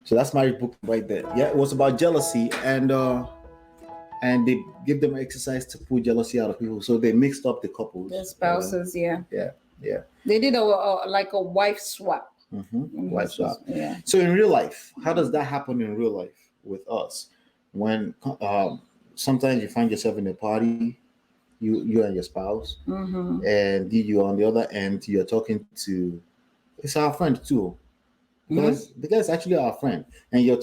So that's my book right there. Yeah, it was about jealousy, and they give them exercise to pull jealousy out of people. So they mixed up the couples, the spouses. Yeah. They did a wife swap. Wife swap. Yeah. So in real life, how does that happen in real life with us? When sometimes you find yourself in a party, you and your spouse, and you on the other end, you're talking to, it's our friend too. Because the guy's actually our friend, and you're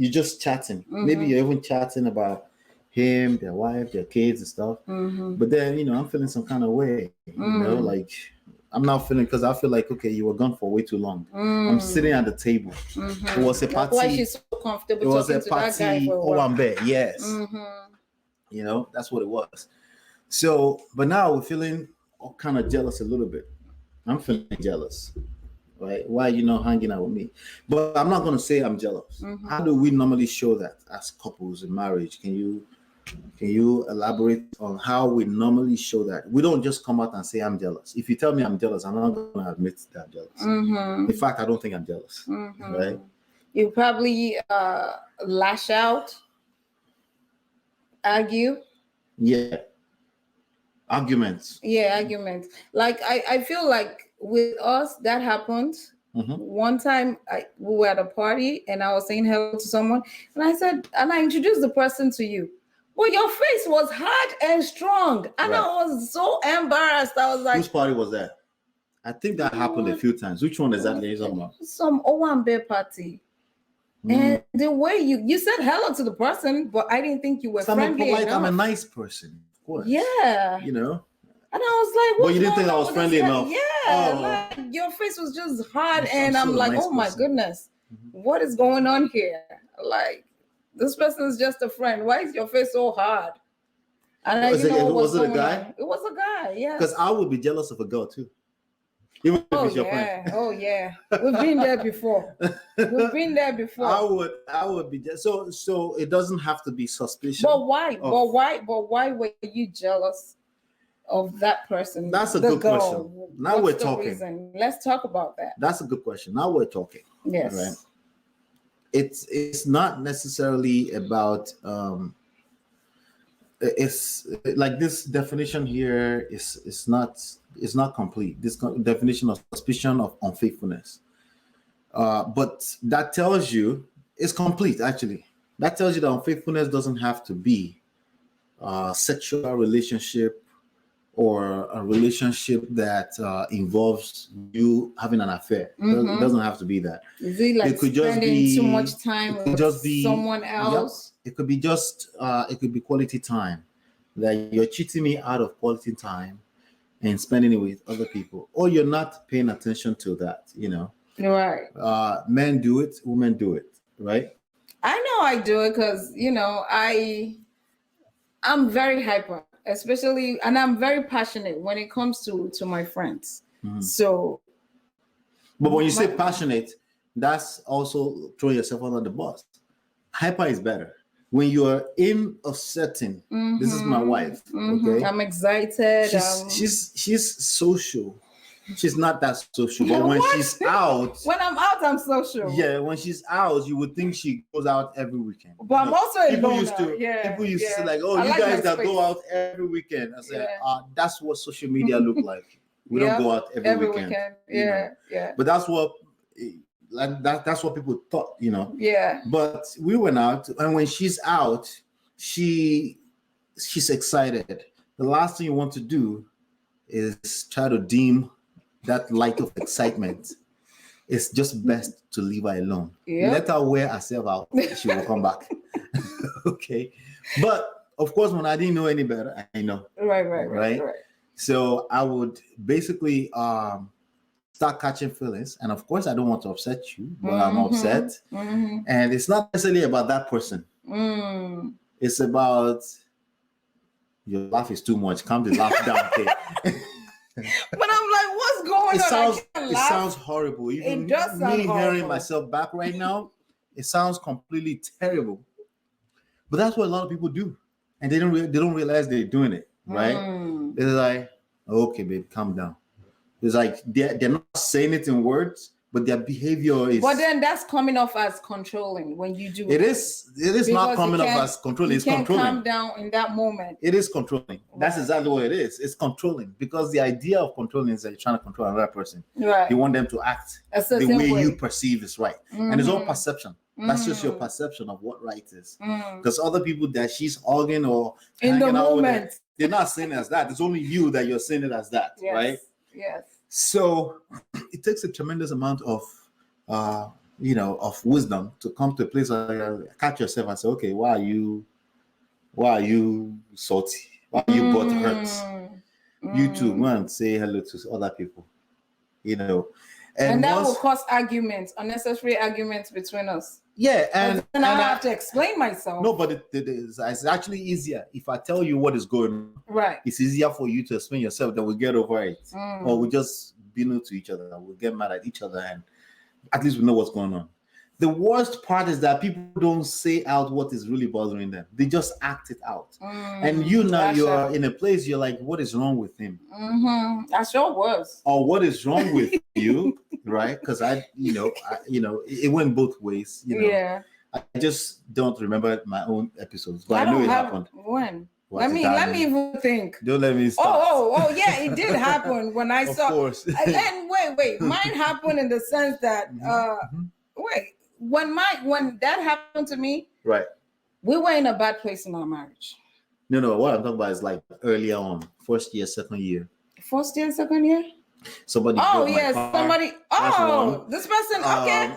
just chatting. Maybe you're even chatting about him, their wife, their kids, and stuff. But then, I'm feeling some kind of way. Like I'm not feeling, because I feel like, okay, you were gone for way too long. I'm sitting at the table. It was a party. Why she's so comfortable? It was a party. Yes. That's what it was. So, but now we're feeling kind of jealous a little bit. I'm feeling jealous. Right? Why are you not hanging out with me? But I'm not going to say I'm jealous. How do we normally show that as couples in marriage? Can you elaborate on how we normally show that? We don't just come out and say I'm jealous. If you tell me I'm jealous, I'm not going to admit that I'm jealous. In fact, I don't think I'm jealous. Right? You probably lash out, argue. Yeah. Arguments. Yeah, arguments. Like I feel like with us that happened. One time we were at a party and I was saying hello to someone and I introduced the person to you. Well, your face was hard and strong. And I was so embarrassed. I was like, whose party was that? I think that happened a few times. Which one exactly is about? Some Owambe party. And the way you said hello to the person, but I didn't think you were friendly enough. I'm a nice person. Yeah. And I was like, but you didn't think I was friendly enough? Yeah. Like your face was just hard. And I'm like, oh my goodness, what is going on here? Like, this person is just a friend. Why is your face so hard? And was it a guy? It was a guy, yeah. Because I would be jealous of a girl too. Even if it's your friend. Oh yeah. We've been there before. I would be jealous. So it doesn't have to be suspicious. But why? But why were you jealous of that person? That's a good question. Now we're talking. Reason? Let's talk about that. That's a good question. Now we're talking. Yes. Right? It's not necessarily about it's like this definition here is not complete. This definition of suspicion of unfaithfulness, but that tells you it's complete. Actually, that tells you that unfaithfulness doesn't have to be a sexual relationship or a relationship that involves you having an affair. It doesn't have to be that. Is it like it could just spending be too much time with someone else? Yep. It could be just it could be quality time. That you're cheating me out of quality time and spending it with other people, or you're not paying attention to that. Right. Men do it, women do it, right? I know I do it because I'm very hyper. Especially, and I'm very passionate when it comes to my friends. So, but when you say passionate, that's also throwing yourself under the bus. Hyper is better. When you are in a setting, this is my wife. Okay, I'm excited. She's social. She's not that social, but when she's out, when I'm out, I'm social. Yeah, when she's out, you would think she goes out every weekend. But I'm also a people loner. used to say like, "Oh, you guys that go out every weekend." I said, "That's what social media look like. We don't go out every weekend." Yeah. But that's what, that's what people thought, Yeah. But we went out, and when she's out, she's excited. The last thing you want to do is try to dim that light of excitement. It's just best to leave her alone. Yep. Let her wear herself out. She will come back. Okay. But of course, when I didn't know any better, I know. Right. So I would basically start catching feelings. And of course, I don't want to upset you, but I'm upset. And it's not necessarily about that person. It's about your laugh is too much. Calm the laugh down. Okay. But I'm like, what's going on? It sounds horrible. Even it does sound me horrible. Hearing myself back right now, it sounds completely terrible. But that's what a lot of people do, and they don't realize they're doing it. Right? It's like, okay, babe, calm down. It's like they're not saying it in words, but their behavior is. But then that's coming off as controlling when you do It is not coming off as controlling. It's controlling. Calm down in that moment. It is controlling. Right. That's exactly what it is. It's controlling, because the idea of controlling is that you're trying to control another person. Right. You want them to act the way you perceive is right. And it's all perception. That's just your perception of what right is. Because other people that she's arguing or in the moment, they're not saying it as that. It's only you that you're saying it as that, yes. right? Yes. So it takes a tremendous amount of of wisdom to come to a place where you catch yourself and say, okay, why are you salty? Why are you butt hurts? You too go and say hello to other people, And that will cause arguments, unnecessary arguments between us. Yeah, and I have to explain myself. No, but it's actually easier if I tell you what is going on. Right. It's easier for you to explain yourself than we get over it. Or we just be new to each other. We'll get mad at each other, and at least we know what's going on. The worst part is that people don't say out what is really bothering them. They just act it out. And you're in a place, you're like, what is wrong with him? I sure was. Or what is wrong with you, right? Because it went both ways. Yeah. I just don't remember my own episodes, but I know it happened. When? Let me even think. Don't let me start. Oh, yeah, it did happen when I saw. Of course. And wait, mine happened in the sense that when that happened to me, right, we were in a bad place in our marriage. No, what I'm talking about is like earlier on, first year, second year. First year, second year? Somebody. Oh yes, somebody. Oh, this person. Okay.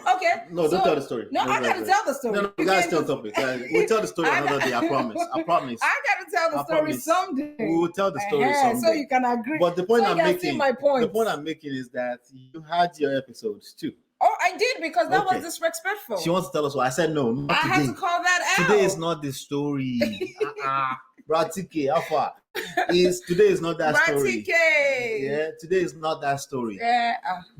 No, don't tell the story. No, I gotta tell the story. No, you guys tell the topic. We'll tell the story another day. I promise. I gotta tell the story someday. We will tell the story someday, so you can agree. But the point I'm making, my point. The point I'm making is that you had your episodes too. Oh, I did, because that was disrespectful. She wants to tell us why. I said no. Not I today. had to call that out. Today is not the story. Bratike, Alpha. Today is not that story. Yeah, today is not that story. Yeah.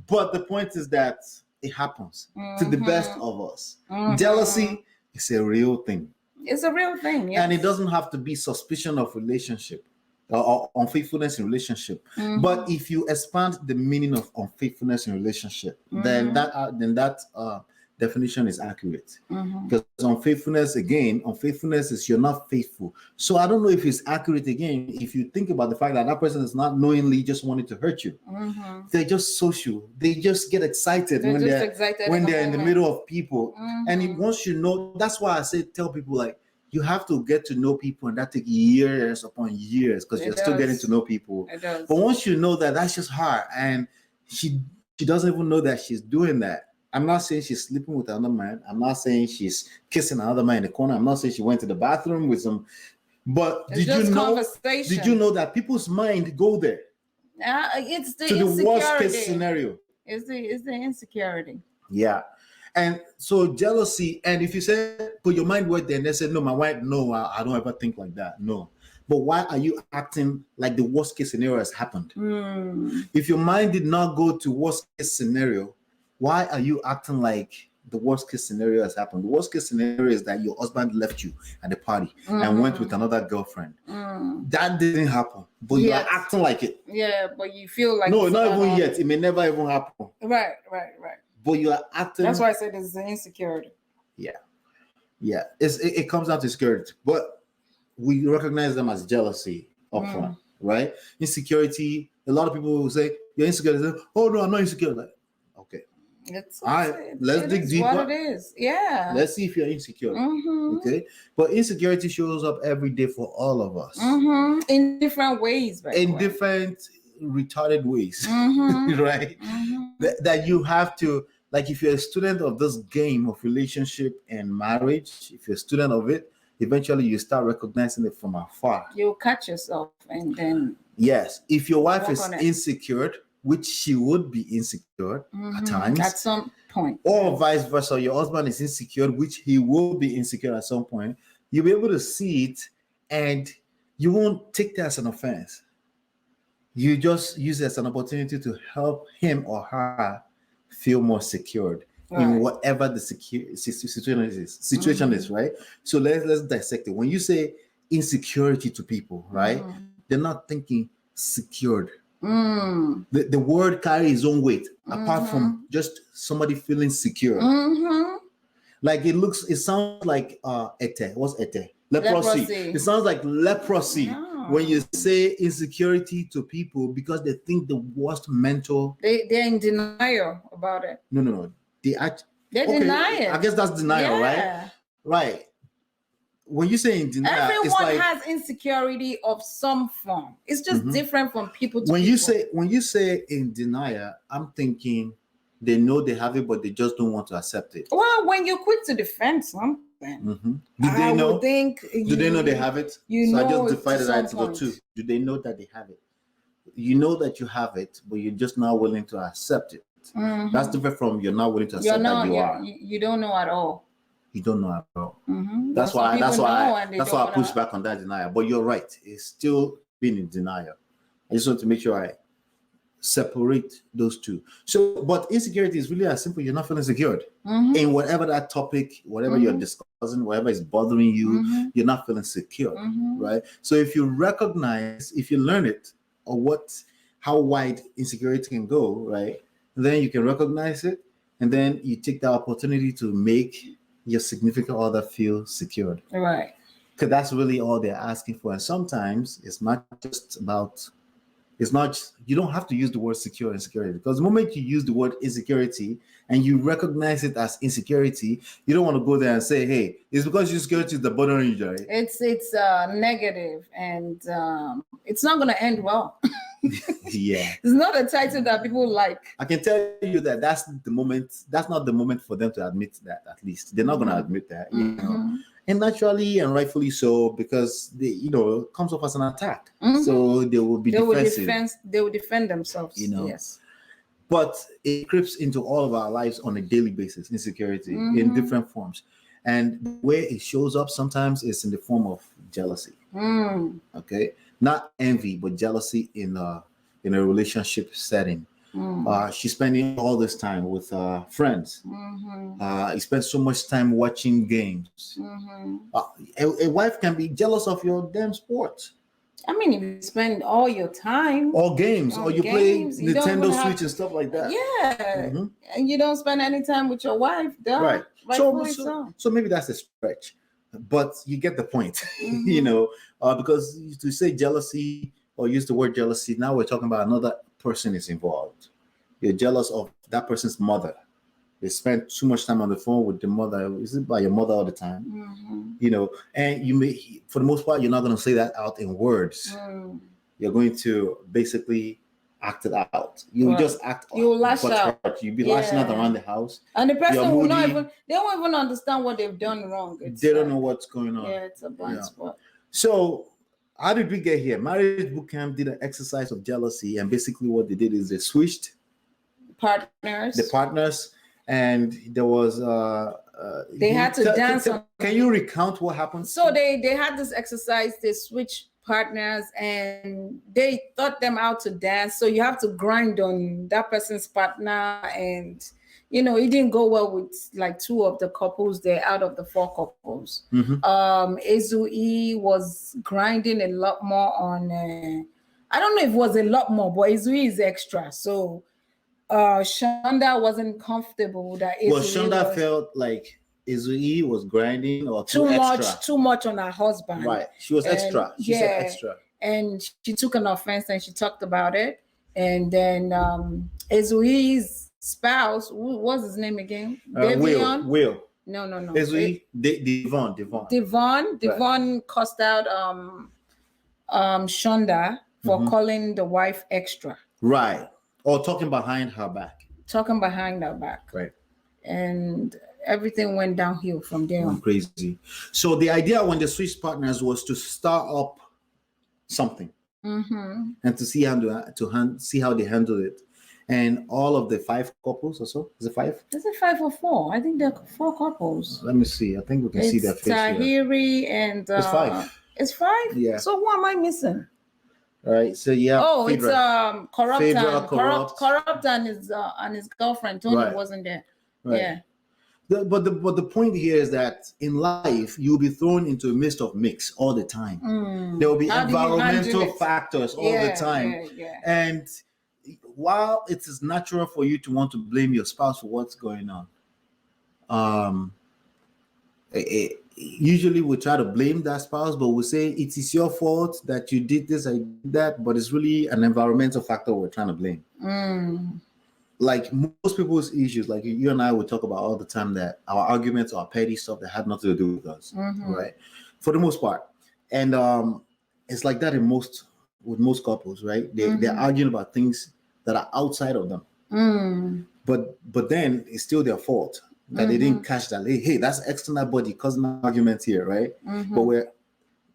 But the point is that it happens to the best of us. Jealousy is a real thing. It's a real thing, yes. And it doesn't have to be suspicion of relationship or unfaithfulness in relationship. But if you expand the meaning of unfaithfulness in relationship, then that definition is accurate. Because unfaithfulness is you're not faithful. So I don't know if it's accurate again if you think about the fact that person is not knowingly just wanting to hurt you. They're just social. They just get excited when they're in the middle of people. And once you know, that's why I say tell people, like, you have to get to know people, and that takes years upon years because you're still getting to know people. It does. But once you know that, that's just her, and she doesn't even know that she's doing that. I'm not saying she's sleeping with another man. I'm not saying she's kissing another man in the corner. I'm not saying she went to the bathroom with some. But did you know that people's mind go there? It's the to insecurity. The worst case scenario. It's the insecurity. Yeah. And so jealousy, and if you say, put your mind went there, and they say, no, my wife, no, I don't ever think like that. No. But why are you acting like the worst case scenario has happened? If your mind did not go to worst case scenario, why are you acting like the worst case scenario has happened? The worst case scenario is that your husband left you at the party and went with another girlfriend. That didn't happen, but you are acting like it. Yeah, but you feel like no, not even yet. It may never even happen. Right. But you are acting. That's why I said it's an insecurity. Yeah. It comes down to insecurity, but we recognize them as jealousy upfront, right? Insecurity. A lot of people will say you're insecure. They say, oh no, I'm not insecure. Like, okay. Let's dig deeper. What it is. Yeah. Let's see if you're insecure. Okay. But insecurity shows up every day for all of us. In different ways, different retarded ways. Right? That you have to, like, if you're a student of this game of relationship and marriage, if you're a student of it, eventually you start recognizing it from afar. You'll catch yourself and then. Yes. If your wife is insecure, which she would be insecure at times. At some point. Or vice versa, your husband is insecure, which he will be insecure at some point. You'll be able to see it and you won't take that as an offense. You just use it as an opportunity to help him or her feel more secured in whatever the situation is, right? So let's dissect it. When you say insecurity to people, right, they're not thinking secured. The word carries its own weight, apart from just somebody feeling secure. Like it sounds like ete. What's ete? Leprosy. It sounds like leprosy when you say insecurity to people because they think the worst mental. They're in denial about it. No. They deny it. I guess that's denial, right? Right. When you say in denial, everyone has insecurity of some form. It's just different from people to people. When you say in denial, I'm thinking they know they have it, but they just don't want to accept it. Well, when you're quick to defend something, do they know? Do they know they have it? So I just divided that into the two. Do they know that they have it? You know that you have it, but you're just not willing to accept it. That's different from you're not willing to accept that you are. You don't know at all. You don't know at all. That's why I push back on that denial. But you're right. It's still being in denial. I just want to make sure I separate those two. So, but insecurity is really as simple. You're not feeling secured in whatever that topic, whatever you're discussing, whatever is bothering you, you're not feeling secure, right? So if you learn it, or how wide insecurity can go, right? Then you can recognize it, and then you take the opportunity to make your significant other feel secured. Right. Because that's really all they're asking for. And sometimes it's not, you don't have to use the word secure and security, because the moment you use the word insecurity and you recognize it as insecurity, you don't want to go there and say, hey, it's because your security is the bothering you, right? It's negative, and it's not going to end well. Yeah. It's not a title that people like. I can tell you that that's not the moment for them to admit that. At least they're not going to admit that, you know. And naturally and rightfully so, because it comes off as an attack. So they will be defensive. They will defend themselves. Yes. But it creeps into all of our lives on a daily basis, insecurity in different forms. And where it shows up sometimes is in the form of jealousy. Okay. Not envy, but jealousy in a relationship setting. She's spending all this time with friends. He spends so much time watching games. A wife can be jealous of your damn sport. I mean, if you spend all your time or games, or you play Nintendo Switch and stuff like that. Yeah, and you don't spend any time with your wife. Right. So maybe that's a stretch, but you get the point. Because to say jealousy or use the word jealousy, now we're talking about another person is involved. You're jealous of that person's mother. They spend too much time on the phone with the mother. Is it by your mother all the time? And you may, for the most part, you're not going to say that out in words. You're going to basically act it out. You just act. You'll lash out. You'll be lashing out around the house. And the person will not even. They won't even understand what they've done wrong. They don't know what's going on. Yeah, it's a blind spot. So, how did we get here? Marriage Bootcamp did an exercise of jealousy, and basically what they did is they switched the partners, and there was they had to dance. Can you recount what happened? So they had this exercise. They switched partners, and they taught them how to dance. So you have to grind on that person's partner, and it didn't go well with like 2 of the couples there out of the 4 couples. Ezui was grinding a lot more on. I don't know if it was a lot more, but Ezui is extra. So Shonda wasn't comfortable that Ezui Shonda felt like Ezui was grinding or too much on her husband. Right. She was extra. She said extra. And she took an offense and she talked about it. And then Ezui's spouse, what was his name again? Will. No. Ezui, Devon cussed out Shonda for calling the wife extra. Right. Or talking behind her back. Right. And everything went downhill from there on. Crazy. So the idea when they switched partners was to start up something and to see how they handle it. And all of the 5 couples or so, is it 5? Is it 5 or 4? I think there are 4 couples. Let me see. I think we can see their face Tahiri and it's 5. It's 5? Yeah. So who am I missing? All right. So yeah. Oh, it's Corrupt and his girlfriend Tony wasn't there. Right. Yeah. But the point here is that in life you'll be thrown into a midst of mix all the time. There will be environmental factors all the time, and while it is natural for you to want to blame your spouse for what's going on, usually we try to blame that spouse, but we say it is your fault that you did this, I did that, but it's really an environmental factor we're trying to blame. Like most people's issues, like you and I would talk about all the time, that our arguments are petty stuff that had nothing to do with us, right? For the most part. And it's like that with most couples, right? They're arguing about things that are outside of them. But then it's still their fault that they didn't catch that. Hey, that's external body causing an argument here, right? But we're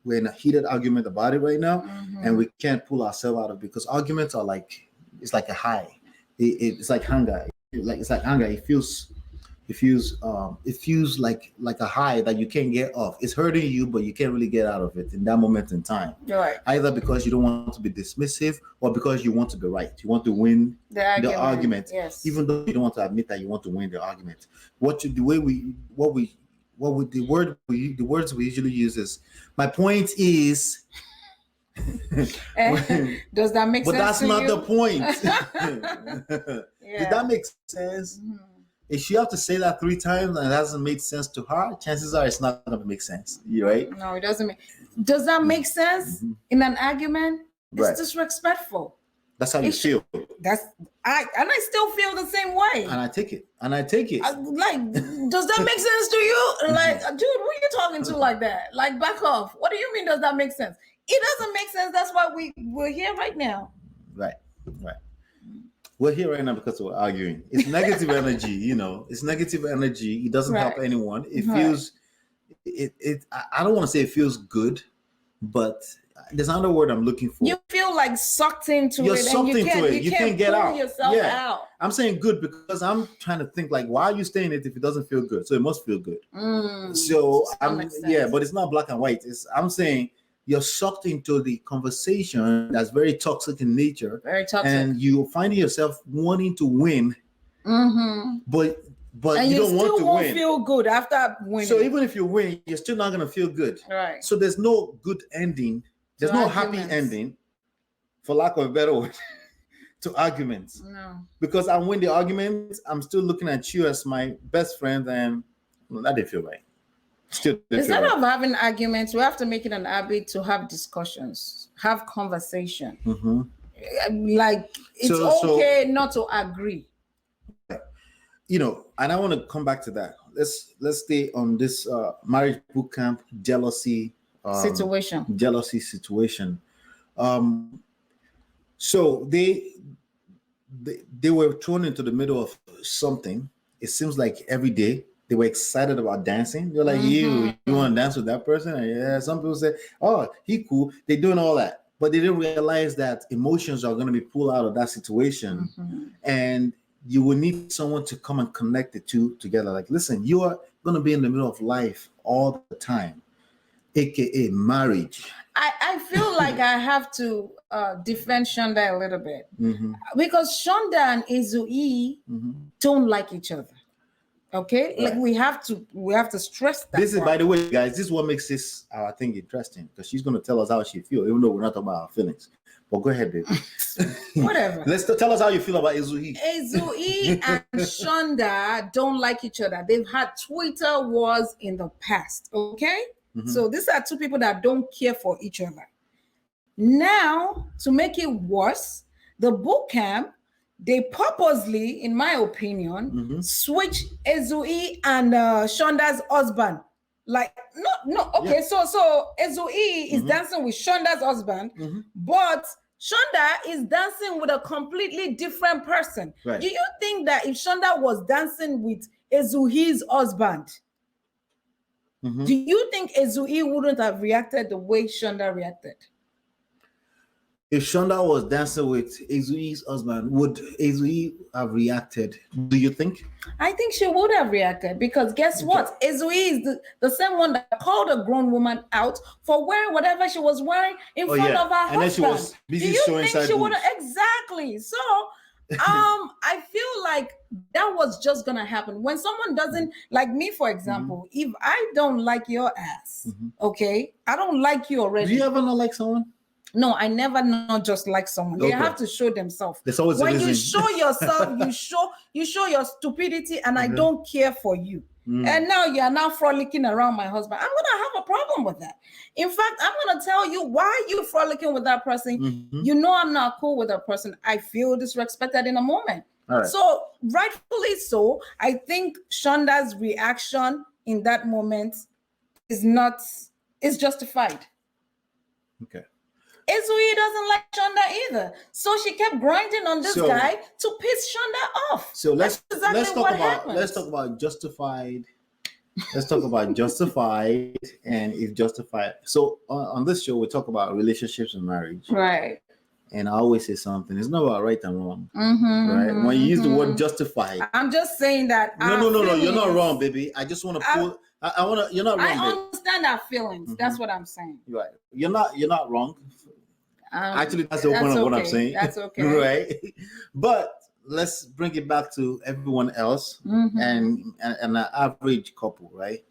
in a heated argument about it right now, and we can't pull ourselves out of it, because arguments are like, it's like a high. It's like hunger. It's like hunger. It feels like a high that you can't get off. It's hurting you, but you can't really get out of it in that moment in time. Right. Either because you don't want to be dismissive, or because you want to be right. You want to win the argument. Yes. Even though you don't want to admit that you want to win the argument. The words we usually use is, my point is. Does that make sense? But that's not the point. Did that make sense? If you have to say that 3 times and it hasn't made sense to her, chances are it's not going to make sense. You right? No, it doesn't make. Does that make sense in an argument? It's disrespectful. That's how you feel. I still feel the same way. And I take it. Like, does that make sense to you? Like, dude, who are you talking to like that? Like, back off. What do you mean? Does that make sense? It doesn't make sense. That's why we're here right now. Right. We're here right now because we're arguing. It's negative energy, It's negative energy. It doesn't help anyone. It feels. I don't want to say it feels good, but there's another word I'm looking for. You feel like sucked into You're it. sucked into it. You can't get out. Yourself out. I'm saying good because I'm trying to think like, why are you staying in it if it doesn't feel good? So it must feel good. So but it's not black and white. I'm saying you're sucked into the conversation that's very toxic in nature. Very toxic. And you find yourself wanting to win, but and you don't want to win. Feel good after winning. So even if you win, you're still not going to feel good. Right. So there's no good ending. There's no happy ending, for lack of a better word, to arguments. No. Because I win the argument, I'm still looking at you as my best friend, and that didn't feel right. Instead of having arguments, we have to make it an habit to have discussions, have conversation. Like, it's okay not to agree. And I want to come back to that. Let's stay on this marriage boot camp jealousy situation. So they were thrown into the middle of something. It seems like every day they were excited about dancing. They're like, you want to dance with that person? And yeah, some people say, oh, he cool. They're doing all that. But they didn't realize that emotions are going to be pulled out of that situation. And you will need someone to come and connect the two together. Like, listen, you are going to be in the middle of life all the time, aka marriage. I feel like I have to defend Shonda a little bit because Shonda and Ezui don't like each other. Okay, right. Like we have to stress that. This is, by the way, guys, this is what makes this I think interesting, because she's going to tell us how she feels, even though we're not talking about our feelings. But go ahead, baby. Whatever. Tell us how you feel about Ezui. Ezui and Shonda don't like each other. They've had Twitter wars in the past. Okay, so these are two people that don't care for each other. Now, to make it worse, the boot camp, they purposely, in my opinion, switch Ezui and Shonda's husband. Like, no, okay, so Ezui is dancing with Shonda's husband, but Shonda is dancing with a completely different person. Right. Do you think that if Shonda was dancing with Ezui's husband, do you think Ezui wouldn't have reacted the way Shonda reacted? If Shonda was dancing with Ezui's husband, would Ezui have reacted? Do you think? I think she would have reacted, because guess what? Ezui is the same one that called a grown woman out for wearing whatever she was wearing in front of her husband. And then she was busy showing side boobs. Exactly. So I feel like that was just gonna happen when someone doesn't like me, for example. If I don't like your ass, okay, I don't like you already. Do you ever not like someone? No, I never not just like someone. They have to show themselves. There's always when a reason. you show yourself, you show your stupidity, and I don't care for you. And now you are now frolicking around my husband. I'm gonna have a problem with that. In fact, I'm gonna tell you why you frolicking with that person. You know I'm not cool with that person. I feel disrespected in a moment. All right. So rightfully so, I think Shonda's reaction in that moment is justified. Okay. Izui doesn't like Shonda either. So she kept grinding on this guy to piss Shonda off. So let's talk about justified. Let's talk about justified and if justified. So on this show, we talk about relationships and marriage. Right. And I always say something. It's not about right and wrong. Right? When you use the word justified. I'm just saying that. No. You're not wrong, baby. I just want to pull. I want to. You're not wrong. I understand our feelings. That's what I'm saying. Right. You're not wrong. Actually, that's the point of what I'm saying. That's okay. Right. But let's bring it back to everyone else and an average couple, right?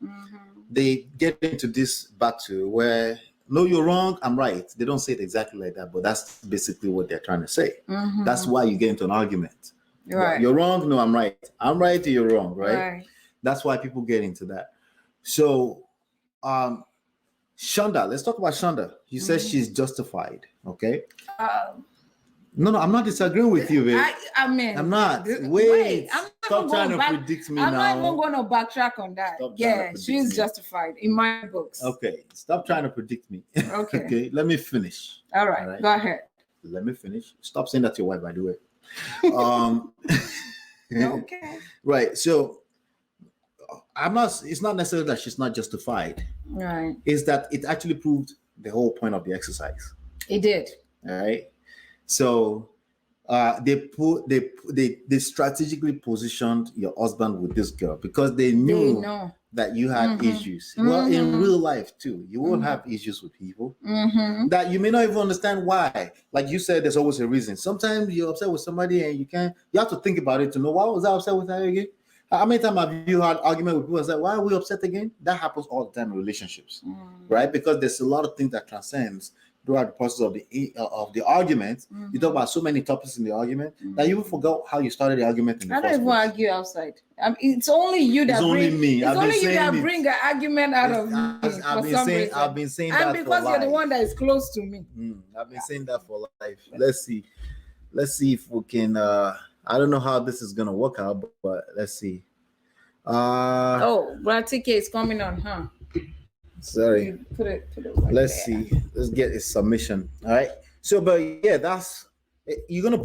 They get into this battle where, no, you're wrong, I'm right. They don't say it exactly like that, but that's basically what they're trying to say. That's why you get into an argument. Right. You're wrong, no, I'm right. I'm right, you're wrong, right? That's why people get into that. So, Shonda, let's talk about Shonda. You said she's justified, okay? No, I'm not disagreeing with you, babe. I mean, I'm not. Wait, stop trying to predict me now. I'm not even going to backtrack on that. Yeah, she's justified in my books. Okay, stop trying to predict me. Okay. Okay, let me finish. All right, go ahead. Let me finish. Stop saying that to your wife, by the way. Okay. Right. So it's not necessarily that she's not justified. Right. It's that it actually proved the whole point of the exercise. It did. All right. So they strategically positioned your husband with this girl because they knew that you had issues. Well, in real life too, you will have issues with people that you may not even understand why. Like you said, there's always a reason. Sometimes you're upset with somebody and you have to think about it to know, why was I upset with her again? How many times have you had argument with people and said, why are we upset again? That happens all the time in relationships, right? Because there's a lot of things that transcends throughout the process of the argument. You talk about so many topics in the argument that you forgot how you started the argument in the first place. I don't even argue outside. It's only you that bring the argument out of me. I've been saying that for life. And because you're the one that is close to me. I've been saying that for life. Let's see if we can. I don't know how this is gonna work out, but let's see. Bratike is coming on, huh? Sorry. Put it right Let's see. Let's get his submission. All right. So, but yeah, that's you're gonna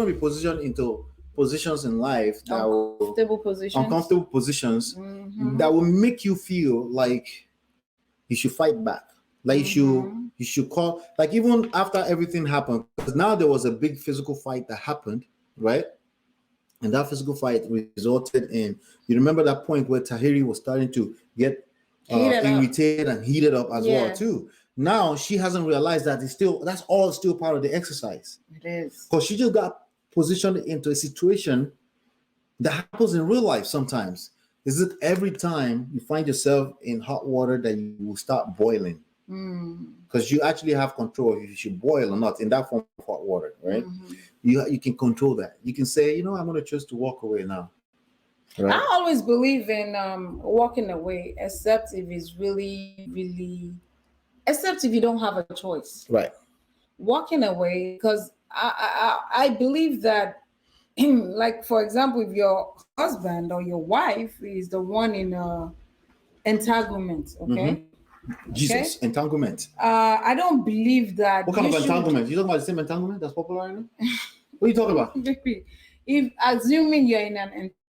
be positioned into positions in life that uncomfortable positions that will make you feel like you should fight back. Like you should call, like even after everything happened, because now there was a big physical fight that happened, right? And that physical fight resulted in, you remember that point where Tahiri was starting to get irritated and heated up as well too. Now she hasn't realized that that's all still part of the exercise. It is. Because she just got positioned into a situation that happens in real life sometimes. Is it every time you find yourself in hot water that you will start boiling? Because you actually have control if you should boil or not in that form of hot water, right? You can control that. You can say, I'm going to choose to walk away now. Right? I always believe in walking away, except if it's really, really, except if you don't have a choice. Right. Walking away, because I believe that, like, for example, if your husband or your wife is the one in entanglement, okay? Jesus, entanglement. I don't believe that. What kind of entanglement? You talking about the same entanglement that's popular right now? What are you talking about? If assuming you're in an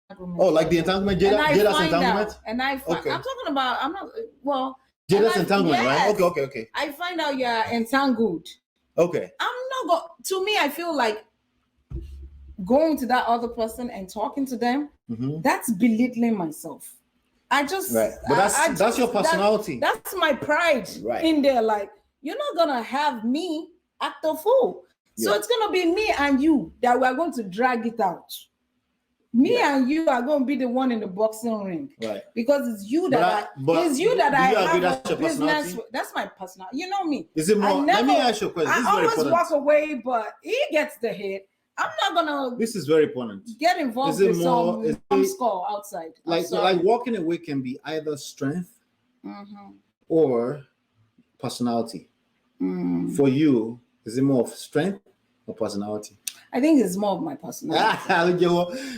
entanglement. Oh, like the entanglement, Jada's entanglement? I'm talking about, Jada's entanglement, right? Okay. I find out you're entangled. Okay. To me, I feel like going to that other person and talking to them, that's belittling myself. I just right, but that's your personality. That's my pride in there. Like, you're not gonna have me act a fool. So it's going to be me and you that we're going to drag it out. Me and you are going to be the one in the boxing ring, right? Because it's you that I have a business with. That's my personal. You know me. Is it more? Let me ask you a question. I always walk away, but he gets the hit. I'm not gonna. This is very important. Get involved with some score outside. Like walking away can be either strength or personality. For you, is it more of strength or personality? I think it's more of my personality.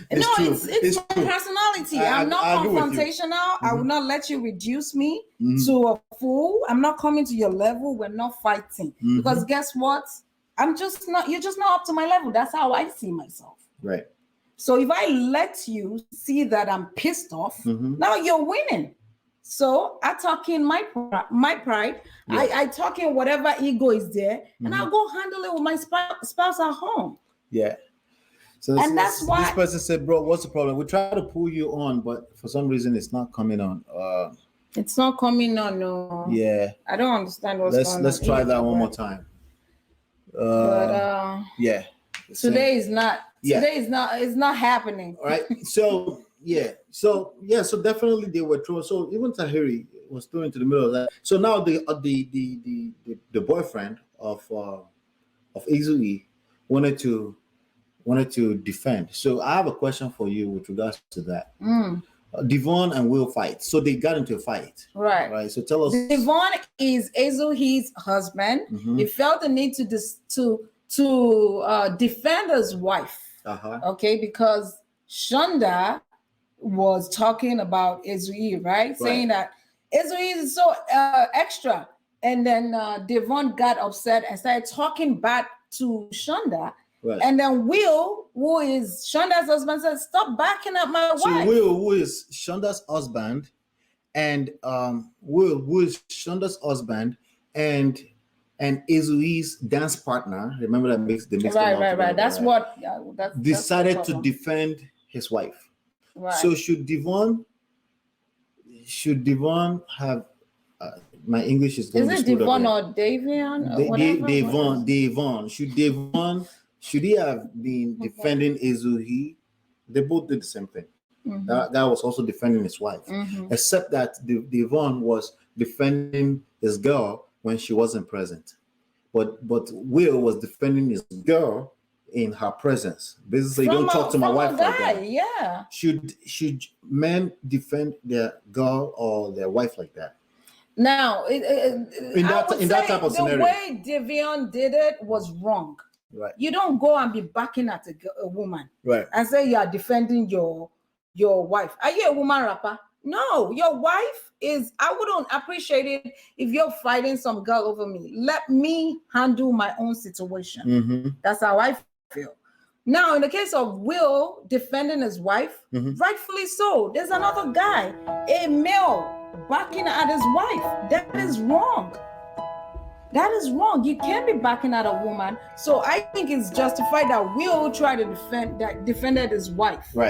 It's my personality. I'm not confrontational. I will not let you reduce me to a fool. I'm not coming to your level. We're not fighting. Because guess what? You're just not up to my level. That's how I see myself. Right. So if I let you see that I'm pissed off, now you're winning. So I talk in my pride. Yeah. I talk in whatever ego is there, and I'll go handle it with my spouse at home. Yeah. So that's why this person said, "Bro, what's the problem? We try to pull you on, but for some reason it's not coming on." It's not coming on. No. Yeah. I don't understand what's going on. Let's try that one more time. Yeah. Today is not. Today is not. It's not happening. All right. So definitely they were thrown. So even Tahiri was thrown into the middle of that. So now the boyfriend of Izui wanted to defend. So I have a question for you with regards to that. Devon and Will fight. So they got into a fight. Right. So tell us. Devon is Ezuhi's husband. He felt the need to defend his wife. Okay, because Shonda was talking about Ezuhi, right? Saying that Ezuhi is so extra. And then Devon got upset and started talking back to Shonda. Right. And then Will, who is Shonda's husband, said, "Stop backing up my wife." So Will, who is Shonda's husband, and Will, who is Shonda's husband, and Ezuhi's dance partner. Remember that makes the mix. Right. That's what decided to defend his wife. Right. So should Devon have? My English is going to be screwed up. Is it Devon or Davion? Devon. Should he have been defending Ezuhi? They both did the same thing. That guy was also defending his wife, except that Devon was defending his girl when she wasn't present. But Will was defending his girl in her presence. Basically, don't talk to my wife like that. Yeah. Should men defend their girl or their wife like that? Now, in that type of scenario, the way Davion did it was wrong. Right. You don't go and be backing at a woman, right, and say you are defending your wife. Are you a woman rapper? No, your wife is. I wouldn't appreciate it if you're fighting some girl over me. Let me handle my own situation. That's how I feel. Now, in the case of Will defending his wife, rightfully so. There's another guy, a male, backing at his wife. That is wrong. That is wrong. You can't be backing at a woman. So I think it's justified that Will try to defended his wife. Right.